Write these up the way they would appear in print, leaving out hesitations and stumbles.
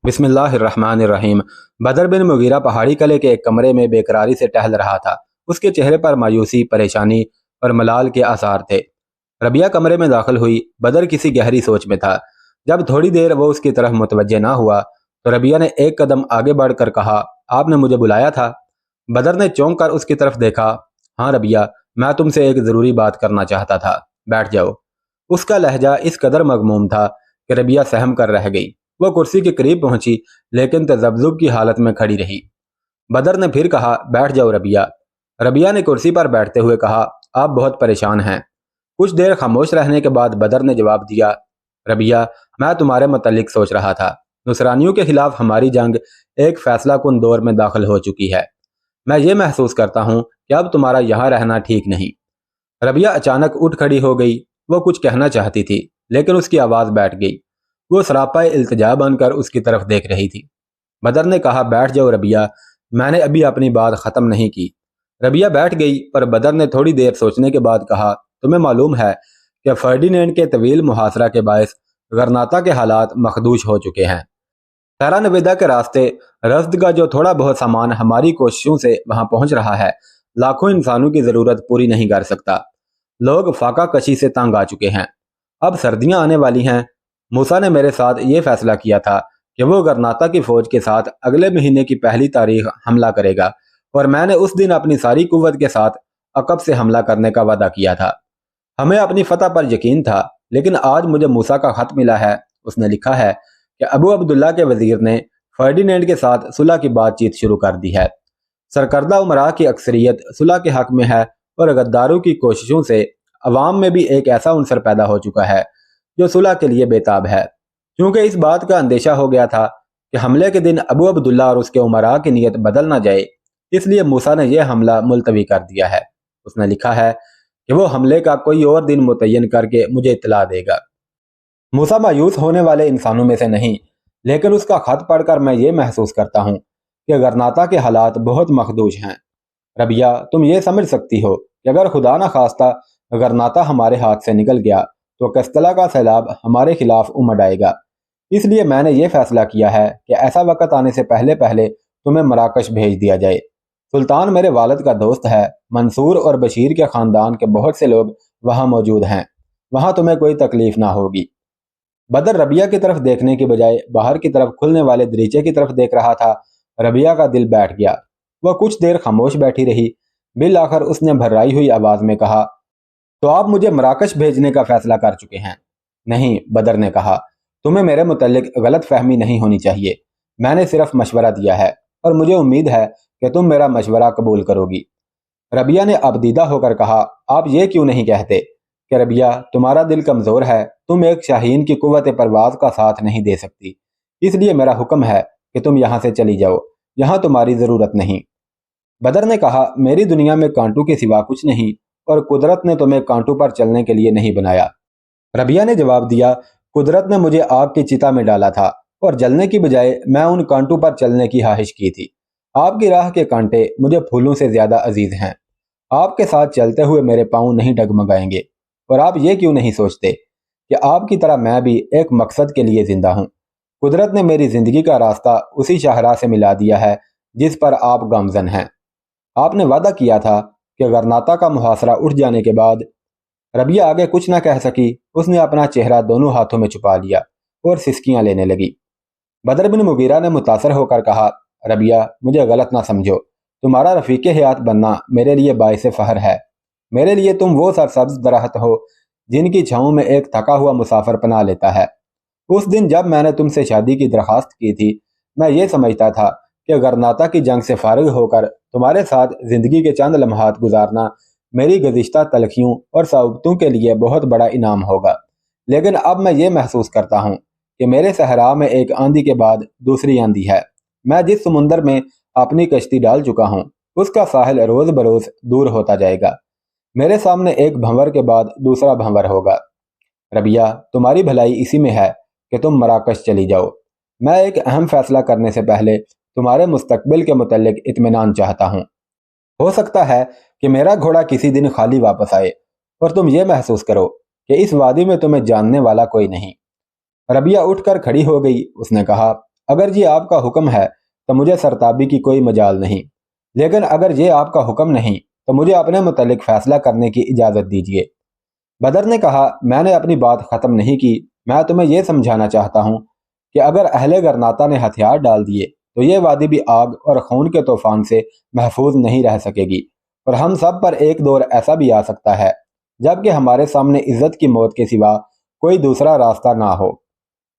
بسم اللہ الرحمن الرحیم۔ بدر بن مغیرہ پہاڑی قلعے کے ایک کمرے میں بے قراری سے ٹہل رہا تھا۔ اس کے چہرے پر مایوسی، پریشانی اور ملال کے آثار تھے۔ ربیہ کمرے میں داخل ہوئی۔ بدر کسی گہری سوچ میں تھا۔ جب تھوڑی دیر وہ اس کی طرف متوجہ نہ ہوا تو ربیہ نے ایک قدم آگے بڑھ کر کہا، آپ نے مجھے بلایا تھا؟ بدر نے چونک کر اس کی طرف دیکھا۔ ہاں ربیہ، میں تم سے ایک ضروری بات کرنا چاہتا تھا، بیٹھ جاؤ۔ اس کا لہجہ اس قدر مغموم تھا کہ ربیہ سہم کر رہ گئی۔ وہ کرسی کے قریب پہنچی لیکن تذبذب کی حالت میں کھڑی رہی۔ بدر نے پھر کہا، بیٹھ جاؤ ربیہ۔ ربیہ نے کرسی پر بیٹھتے ہوئے کہا، آپ بہت پریشان ہیں۔ کچھ دیر خاموش رہنے کے بعد بدر نے جواب دیا، ربیہ، میں تمہارے متعلق سوچ رہا تھا۔ نصرانیوں کے خلاف ہماری جنگ ایک فیصلہ کن دور میں داخل ہو چکی ہے۔ میں یہ محسوس کرتا ہوں کہ اب تمہارا یہاں رہنا ٹھیک نہیں۔ ربیہ اچانک اٹھ کھڑی ہو گئی۔ وہ کچھ کہنا چاہتی تھی لیکن اس کی آواز بیٹھ گئی۔ وہ سراپا التجا بن کر اس کی طرف دیکھ رہی تھی۔ بدر نے کہا، بیٹھ جاؤ ربیہ، میں نے ابھی اپنی بات ختم نہیں کی۔ ربیہ بیٹھ گئی پر بدر نے تھوڑی دیر سوچنے کے بعد کہا، تمہیں معلوم ہے کہ فرڈینینڈ کے طویل محاصرہ کے باعث غرناطہ کے حالات مخدوش ہو چکے ہیں۔ خیرہ نویدہ کے راستے رزد کا جو تھوڑا بہت سامان ہماری کوششوں سے وہاں پہنچ رہا ہے، لاکھوں انسانوں کی ضرورت پوری نہیں کر سکتا۔ لوگ فاقہ کشی سے تنگ آ چکے ہیں۔ اب سردیاں آنے والی ہیں۔ موسیٰ نے میرے ساتھ یہ فیصلہ کیا تھا کہ وہ غرناطہ کی فوج کے ساتھ اگلے مہینے کی پہلی تاریخ حملہ کرے گا، اور میں نے اس دن اپنی ساری قوت کے ساتھ عقب سے حملہ کرنے کا وعدہ کیا تھا۔ ہمیں اپنی فتح پر یقین تھا، لیکن آج مجھے موسیٰ کا خط ملا ہے۔ اس نے لکھا ہے کہ ابو عبداللہ کے وزیر نے فرڈینینڈ کے ساتھ صلح کی بات چیت شروع کر دی ہے۔ سرکردہ امراء کی اکثریت صلح کے حق میں ہے اور غداروں کی کوششوں سے عوام میں بھی ایک ایسا عنصر پیدا ہو چکا ہے جو صلح کے لیے بےتاب ہے۔ کیونکہ اس بات کا اندیشہ ہو گیا تھا کہ حملے کے دن ابو عبداللہ اور اس کے امراء کی نیت بدل نہ جائے، اس لیے موسیٰ نے یہ حملہ ملتوی کر دیا ہے۔ اس نے لکھا ہے کہ وہ حملے کا کوئی اور دن متعین کر کے مجھے اطلاع دے گا۔ موسیٰ مایوس ہونے والے انسانوں میں سے نہیں، لیکن اس کا خط پڑھ کر میں یہ محسوس کرتا ہوں کہ غرناطہ کے حالات بہت مخدوش ہیں۔ ربیہ، تم یہ سمجھ سکتی ہو کہ اگر خدا نہ خواستہ غرناطہ ہمارے ہاتھ سے نکل گیا تو قسطلہ کا سیلاب ہمارے خلاف امڑ آئے گا۔ اس لیے میں نے یہ فیصلہ کیا ہے کہ ایسا وقت آنے سے پہلے تمہیں مراکش بھیج دیا جائے۔ سلطان میرے والد کا دوست ہے۔ منصور اور بشیر کے خاندان کے بہت سے لوگ وہاں موجود ہیں۔ وہاں تمہیں کوئی تکلیف نہ ہوگی۔ بدر ربیہ کی طرف دیکھنے کی بجائے باہر کی طرف کھلنے والے دریچے کی طرف دیکھ رہا تھا۔ ربیہ کا دل بیٹھ گیا۔ وہ کچھ دیر خاموش بیٹھی رہی۔ بالآخر اس نے بھرائی ہوئی آواز میں کہا، تو آپ مجھے مراکش بھیجنے کا فیصلہ کر چکے ہیں؟ نہیں، بدر نے کہا، تمہیں میرے متعلق غلط فہمی نہیں ہونی چاہیے۔ میں نے صرف مشورہ دیا ہے اور مجھے امید ہے کہ تم میرا مشورہ قبول کرو گی۔ ربیہ نے ابدیدہ ہو کر کہا، آپ یہ کیوں نہیں کہتے کہ ربیہ، تمہارا دل کمزور ہے، تم ایک شاہین کی قوت پرواز کا ساتھ نہیں دے سکتی، اس لیے میرا حکم ہے کہ تم یہاں سے چلی جاؤ، یہاں تمہاری ضرورت نہیں۔ بدر نے کہا، میری دنیا میں کانٹوں کے سوا کچھ نہیں، اور قدرت نے تمہیں کانٹوں پر چلنے کے لیے نہیں بنایا۔ ربیہ نے جواب دیا، قدرت نے مجھے آگ کی چتا میں ڈالا تھا اور جلنے کی بجائے میں ان کانٹوں پر چلنے کی خواہش کی تھی۔ آپ کی راہ کے کانٹے مجھے پھولوں سے زیادہ عزیز ہیں۔ آپ کے ساتھ چلتے ہوئے میرے پاؤں نہیں ڈگمگائیں گے، اور آپ یہ کیوں نہیں سوچتے کہ آپ کی طرح میں بھی ایک مقصد کے لیے زندہ ہوں۔ قدرت نے میری زندگی کا راستہ اسی شاہراہ سے ملا دیا ہے جس پر آپ گامزن ہیں۔ آپ نے وعدہ کیا تھا کہ غرناطہ کا محاصرہ اٹھ جانے کے بعد۔ ربیہ آگے کچھ نہ کہہ سکی۔ اس نے اپنا چہرہ دونوں ہاتھوں میں چھپا لیا اور سسکیاں لینے لگی۔ بدر بن مغیرہ نے متاثر ہو کر کہا، ربیہ، مجھے غلط نہ سمجھو، تمہارا رفیق حیات بننا میرے لیے باعث فخر ہے۔ میرے لیے تم وہ سرسبز درخت ہو جن کی چھاؤں میں ایک تھکا ہوا مسافر پناہ لیتا ہے۔ اس دن جب میں نے تم سے شادی کی درخواست کی تھی، میں یہ سمجھتا تھا کہ غرناطہ کی جنگ سے فارغ ہو کر تمہارے ساتھ زندگی کے چند لمحات گزارنا میری گزشتہ تلخیوں اور صعوبتوں کے لیے بہت بڑا انعام ہوگا، لیکن اب میں یہ محسوس کرتا ہوں کہ میرے صحرا میں ایک آندھی کے بعد دوسری آندھی ہے۔ میں جس سمندر میں اپنی کشتی ڈال چکا ہوں اس کا ساحل روز بروز دور ہوتا جائے گا۔ میرے سامنے ایک بھنور کے بعد دوسرا بھنور ہوگا۔ ربیہ، تمہاری بھلائی اسی میں ہے کہ تم مراکش چلی جاؤ۔ میں ایک اہم فیصلہ کرنے سے پہلے تمہارے مستقبل کے متعلق اطمینان چاہتا ہوں۔ ہو سکتا ہے کہ میرا گھوڑا کسی دن خالی واپس آئے اور تم یہ محسوس کرو کہ اس وادی میں تمہیں جاننے والا کوئی نہیں۔ ربیہ اٹھ کر کھڑی ہو گئی۔ اس نے کہا، اگر یہ آپ کا حکم ہے تو مجھے سرتابی کی کوئی مجال نہیں، لیکن اگر یہ آپ کا حکم نہیں تو مجھے اپنے متعلق فیصلہ کرنے کی اجازت دیجیے۔ بدر نے کہا، میں نے اپنی بات ختم نہیں کی، میں تمہیں یہ سمجھانا چاہتا ہوں کہ اگر اہل گرناتا نے ہتھیار ڈال دیے تو یہ وادی بھی آگ اور خون کے طوفان سے محفوظ نہیں رہ سکے گی، اور ہم سب پر ایک دور ایسا بھی آ سکتا ہے جبکہ ہمارے سامنے عزت کی موت کے سوا کوئی دوسرا راستہ نہ ہو۔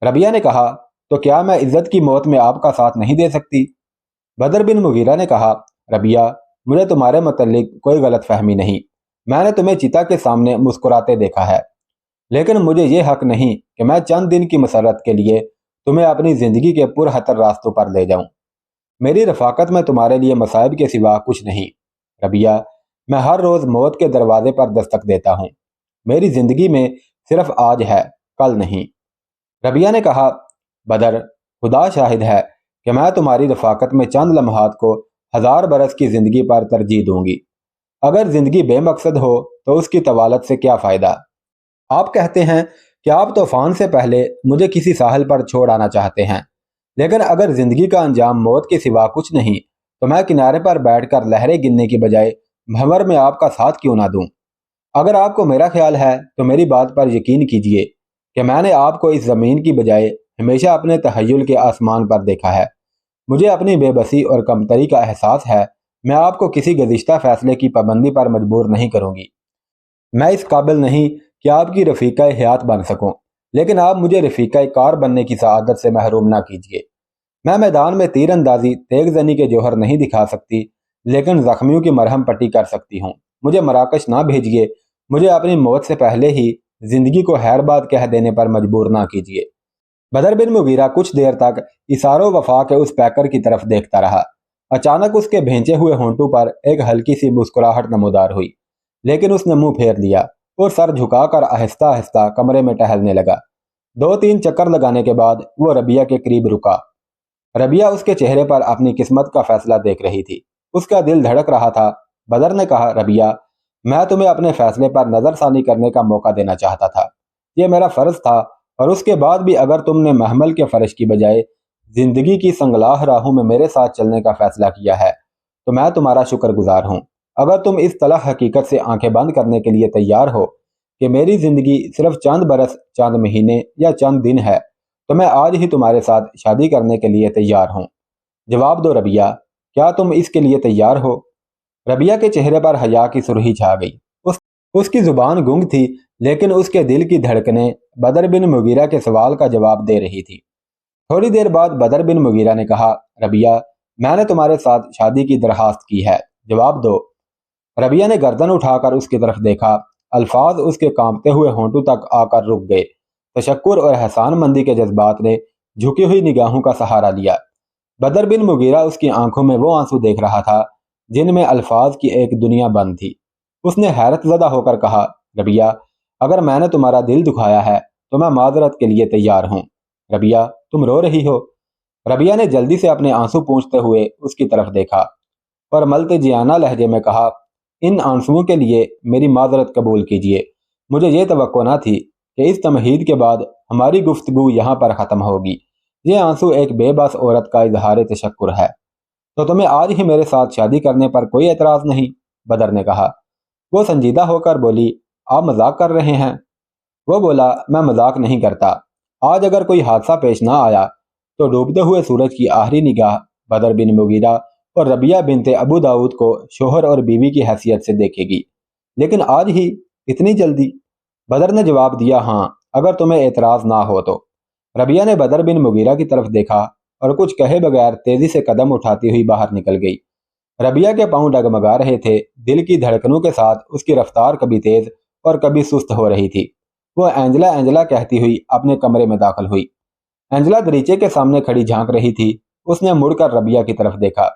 ربیہ نے کہا، تو کیا میں عزت کی موت میں آپ کا ساتھ نہیں دے سکتی؟ بدر بن مغیرہ نے کہا، ربیہ، مجھے تمہارے متعلق کوئی غلط فہمی نہیں، میں نے تمہیں چتا کے سامنے مسکراتے دیکھا ہے، لیکن مجھے یہ حق نہیں کہ میں چند دن کی مسرت کے لیے تمہیں اپنی زندگی کے پرخطر راستوں پر لے جاؤں۔ میری رفاقت میں تمہارے لیے مصائب کے سوا کچھ نہیں۔ ربیہ، میں ہر روز موت کے دروازے پر دستک دیتا ہوں، میری زندگی میں صرف آج ہے، کل نہیں۔ ربیہ نے کہا، بدر، خدا شاہد ہے کہ میں تمہاری رفاقت میں چند لمحات کو 1000 برس کی زندگی پر ترجیح دوں گی۔ اگر زندگی بے مقصد ہو تو اس کی طوالت سے کیا فائدہ؟ آپ کہتے ہیں کہ آپ طوفان سے پہلے مجھے کسی ساحل پر چھوڑ آنا چاہتے ہیں، لیکن اگر زندگی کا انجام موت کے سوا کچھ نہیں تو میں کنارے پر بیٹھ کر لہریں گننے کی بجائے بھنور میں آپ کا ساتھ کیوں نہ دوں؟ اگر آپ کو میرا خیال ہے تو میری بات پر یقین کیجئے کہ میں نے آپ کو اس زمین کی بجائے ہمیشہ اپنے تخیل کے آسمان پر دیکھا ہے۔ مجھے اپنی بے بسی اور کمتری کا احساس ہے، میں آپ کو کسی گزشتہ فیصلے کی پابندی پر مجبور نہیں کروں گی۔ میں اس قابل نہیں کہ آپ کی رفیقہ حیات بن سکوں، لیکن آپ مجھے رفیقہ کار بننے کی سعادت سے محروم نہ کیجیے۔ میں میدان میں تیر اندازی، تیغ زنی کے جوہر نہیں دکھا سکتی، لیکن زخمیوں کی مرہم پٹی کر سکتی ہوں۔ مجھے مراکش نہ بھیجیے، مجھے اپنی موت سے پہلے ہی زندگی کو خیر باد کہہ دینے پر مجبور نہ کیجیے۔ بدر بن مغیرہ کچھ دیر تک اثار و وفا کے اس پیکر کی طرف دیکھتا رہا۔ اچانک اس کے بھینچے ہوئے ہونٹوں پر ایک ہلکی سی مسکراہٹ نمودار ہوئی، لیکن اس نے منہ پھیر لیا اور سر جھکا کر آہستہ آہستہ کمرے میں ٹہلنے لگا۔ 2-3 چکر لگانے کے بعد وہ ربیہ کے قریب رکا۔ ربیہ اس کے چہرے پر اپنی قسمت کا فیصلہ دیکھ رہی تھی، اس کا دل دھڑک رہا تھا۔ بدر نے کہا، ربیہ، میں تمہیں اپنے فیصلے پر نظر ثانی کرنے کا موقع دینا چاہتا تھا، یہ میرا فرض تھا، اور اس کے بعد بھی اگر تم نے محمل کے فرش کی بجائے زندگی کی سنگلاہ راہوں میں میرے ساتھ چلنے کا فیصلہ کیا ہے تو میں تمہارا شکر گزار ہوں۔ اگر تم اس طلح حقیقت سے آنکھیں بند کرنے کے لیے تیار ہو کہ میری زندگی صرف چند برس، چند مہینے یا چند دن ہے تو میں آج ہی تمہارے ساتھ شادی کرنے کے لیے تیار ہوں۔ جواب دو ربیہ، کیا تم اس کے لیے تیار ہو؟ ربیہ کے چہرے پر حیا کی سرخی چھا گئی، اس کی زبان گنگ تھی، لیکن اس کے دل کی دھڑکنیں بدر بن مغیرہ کے سوال کا جواب دے رہی تھی۔ تھوڑی دیر بعد بدر بن مغیرہ نے کہا، ربیہ، میں نے تمہارے ساتھ شادی کی درخواست کی ہے، جواب دو۔ ربیہ نے گردن اٹھا کر اس کی طرف دیکھا، الفاظ اس کے کانپتے ہوئے ہونٹوں تک آ کر رک گئے۔ تشکر اور احسان مندی کے جذبات نے جھکی ہوئی نگاہوں کا سہارا لیا۔ بدر بن مغیرہ اس کی آنکھوں میں وہ آنسو دیکھ رہا تھا جن میں الفاظ کی ایک دنیا بند تھی۔ اس نے حیرت زدہ ہو کر کہا، ربیہ، اگر میں نے تمہارا دل دکھایا ہے تو میں معذرت کے لیے تیار ہوں۔ ربیہ، تم رو رہی ہو؟ ربیہ نے جلدی سے اپنے آنسو پونچھتے ہوئے اس کی طرف دیکھا اور ملتجیانہ لہجے میں کہا، ان آنسوؤں کے لیے میری معذرت قبول کیجیے، مجھے یہ توقع نہ تھی کہ اس تمہید کے بعد ہماری گفتگو یہاں پر ختم ہوگی۔ یہ آنسو ایک بے بس عورت کا اظہار تشکر ہے۔ تو تمہیں آج ہی میرے ساتھ شادی کرنے پر کوئی اعتراض نہیں؟ بدر نے کہا۔ وہ سنجیدہ ہو کر بولی، آپ مذاق کر رہے ہیں؟ وہ بولا، میں مذاق نہیں کرتا۔ آج اگر کوئی حادثہ پیش نہ آیا تو ڈوبتے ہوئے سورج کی آخری نگاہ بدر بن مغیرہ اور ربیہ بنت ابو داؤد کو شوہر اور بیوی کی حیثیت سے دیکھے گی، لیکن آج ہی، اتنی جلدی؟ بدر نے جواب دیا، ہاں، اگر تمہیں اعتراض نہ ہو تو۔ ربیہ نے بدر بن مغیرہ کی طرف دیکھا اور کچھ کہے بغیر تیزی سے قدم اٹھاتی ہوئی باہر نکل گئی۔ ربیہ کے پاؤں ڈگمگا رہے تھے، دل کی دھڑکنوں کے ساتھ اس کی رفتار کبھی تیز اور کبھی سست ہو رہی تھی۔ وہ اینجلا اینجلا کہتی ہوئی اپنے کمرے میں داخل ہوئی۔ اینجلا دریچے کے سامنے کھڑی جھانک رہی تھی، اس نے مڑ کر ربیہ کی طرف دیکھا۔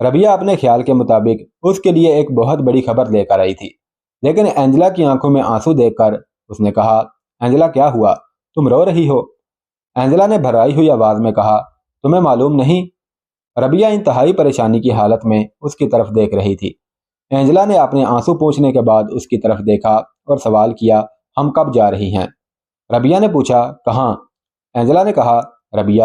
ربیہ اپنے خیال کے مطابق اس کے لیے ایک بہت بڑی خبر لے کر آئی تھی، لیکن اینجلا کی آنکھوں میں آنسو دیکھ کر اس نے کہا، اینجلا، کیا ہوا؟ تم رو رہی ہو؟ اینجلا نے بھرائی ہوئی آواز میں کہا، تمہیں معلوم نہیں؟ ربیہ انتہائی پریشانی کی حالت میں اس کی طرف دیکھ رہی تھی۔ اینجلا نے اپنے آنسو پوچھنے کے بعد اس کی طرف دیکھا اور سوال کیا، ہم کب جا رہی ہیں؟ ربیہ نے پوچھا، کہاں؟ اینجلا نے کہا، ربیہ،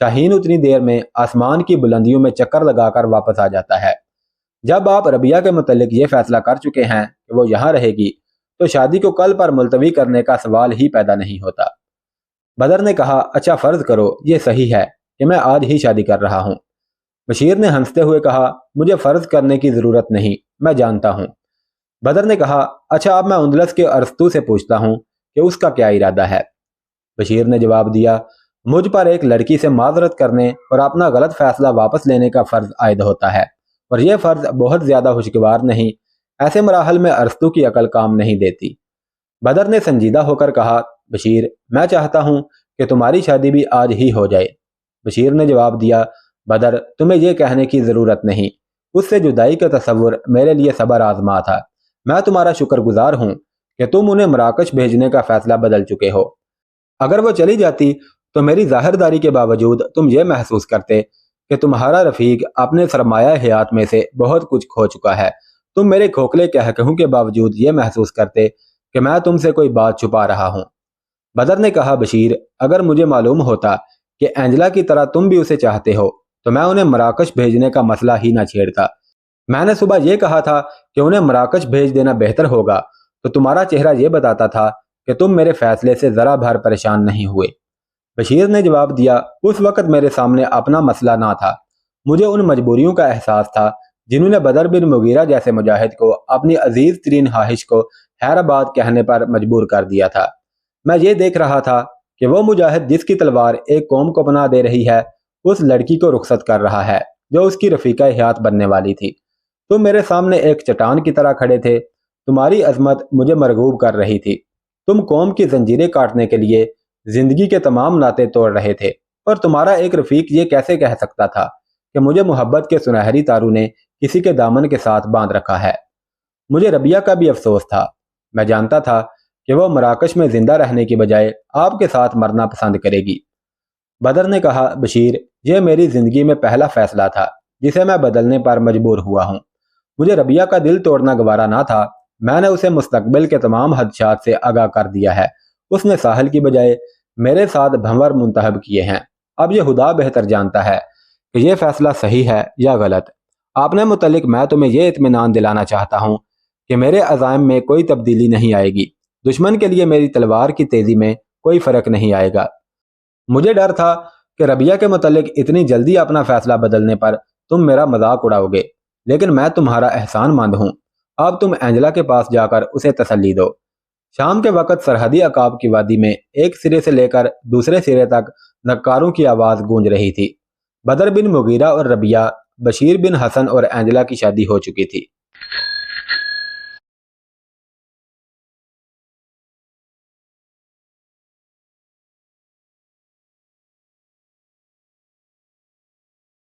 شاہین اتنی دیر میں آسمان کی بلندیوں میں چکر لگا کر واپس آ جاتا ہے۔ جب آپ ربیہ کے متعلق یہ فیصلہ کر چکے ہیں کہ وہ یہاں رہے گی تو شادی کو کل پر ملتوی کرنے کا سوال ہی پیدا نہیں ہوتا۔ بدر نے کہا، اچھا فرض کرو یہ صحیح ہے کہ میں آج ہی شادی کر رہا ہوں۔ بشیر نے ہنستے ہوئے کہا، مجھے فرض کرنے کی ضرورت نہیں، میں جانتا ہوں۔ بدر نے کہا، اچھا اب میں اندلس کے ارسطو سے پوچھتا ہوں کہ اس کا کیا ارادہ ہے۔ بشیر نے جواب دیا، مجھ پر ایک لڑکی سے معذرت کرنے اور اپنا غلط فیصلہ واپس لینے کا فرض عائد ہوتا ہے، اور یہ فرض بہت زیادہ خوشگوار نہیں، ایسے مراحل میں ارسطو کی عقل کام نہیں دیتی۔ بدر نے سنجیدہ ہو کر کہا، بشیر میں چاہتا ہوں کہ تمہاری شادی بھی آج ہی ہو جائے۔ بشیر نے جواب دیا، بدر تمہیں یہ کہنے کی ضرورت نہیں، اس سے جدائی کا تصور میرے لیے صبر آزما تھا۔ میں تمہارا شکر گزار ہوں کہ تم انہیں مراکش بھیجنے کا فیصلہ بدل چکے ہو۔ اگر وہ چلی جاتی تو میری ظاہرداری کے باوجود تم یہ محسوس کرتے کہ تمہارا رفیق اپنے سرمایہ حیات میں سے بہت کچھ کھو چکا ہے۔ تم میرے کھوکھلے کہکہوں کے باوجود یہ محسوس کرتے کہ میں تم سے کوئی بات چھپا رہا ہوں۔ بدر نے کہا، بشیر اگر مجھے معلوم ہوتا کہ اینجلا کی طرح تم بھی اسے چاہتے ہو تو میں انہیں مراکش بھیجنے کا مسئلہ ہی نہ چھیڑتا۔ میں نے صبح یہ کہا تھا کہ انہیں مراکش بھیج دینا بہتر ہوگا تو تمہارا چہرہ یہ بتاتا تھا کہ تم میرے فیصلے سے ذرا بھر پریشان نہیں ہوئے۔ بشیر نے جواب دیا، اس وقت میرے سامنے اپنا مسئلہ نہ تھا، مجھے ان مجبوریوں کا احساس تھا جنہوں نے بدر بن مغیرہ جیسے مجاہد کو اپنی عزیز ترین خواہش کو حیرآباد کہنے پر مجبور کر دیا تھا۔ میں یہ دیکھ رہا تھا کہ وہ مجاہد جس کی تلوار ایک قوم کو پناہ دے رہی ہے اس لڑکی کو رخصت کر رہا ہے جو اس کی رفیقہ حیات بننے والی تھی۔ تم میرے سامنے ایک چٹان کی طرح کھڑے تھے، تمہاری عظمت مجھے مرغوب کر رہی تھی، تم قوم کی زنجیریں کاٹنے کے لیے زندگی کے تمام ناطے توڑ رہے تھے، اور تمہارا ایک رفیق یہ کیسے کہہ سکتا تھا کہ مجھے محبت کے سنہری تاروں نے کسی کے دامن کے ساتھ باندھ رکھا ہے۔ مجھے ربیہ کا بھی افسوس تھا، میں جانتا تھا کہ وہ مراکش میں زندہ رہنے کی بجائے آپ کے ساتھ مرنا پسند کرے گی۔ بدر نے کہا، بشیر یہ میری زندگی میں پہلا فیصلہ تھا جسے میں بدلنے پر مجبور ہوا ہوں۔ مجھے ربیہ کا دل توڑنا گوارا نہ تھا، میں نے اسے مستقبل کے تمام خدشات سے آگاہ کر دیا ہے۔ اس نے ساحل کی بجائے میرے ساتھ بھنور منتخب کیے ہیں۔ اب یہ خدا بہتر جانتا ہے کہ یہ فیصلہ صحیح ہے یا غلط۔ اپنے متعلق میں تمہیں یہ اطمینان دلانا چاہتا ہوں کہ میرے عزائم میں کوئی تبدیلی نہیں آئے گی، دشمن کے لیے میری تلوار کی تیزی میں کوئی فرق نہیں آئے گا۔ مجھے ڈر تھا کہ ربیہ کے متعلق اتنی جلدی اپنا فیصلہ بدلنے پر تم میرا مذاق اڑاؤ گے، لیکن میں تمہارا احسان مند ہوں۔ اب تم اینجلا کے پاس جا کر اسے تسلی دو۔ شام کے وقت سرحدی عقاب کی وادی میں ایک سرے سے لے کر دوسرے سرے تک نکاروں کی آواز گونج رہی تھی۔ بدر بن مغیرہ اور ربیہ، بشیر بن حسن اور اینجلا کی شادی ہو چکی تھی۔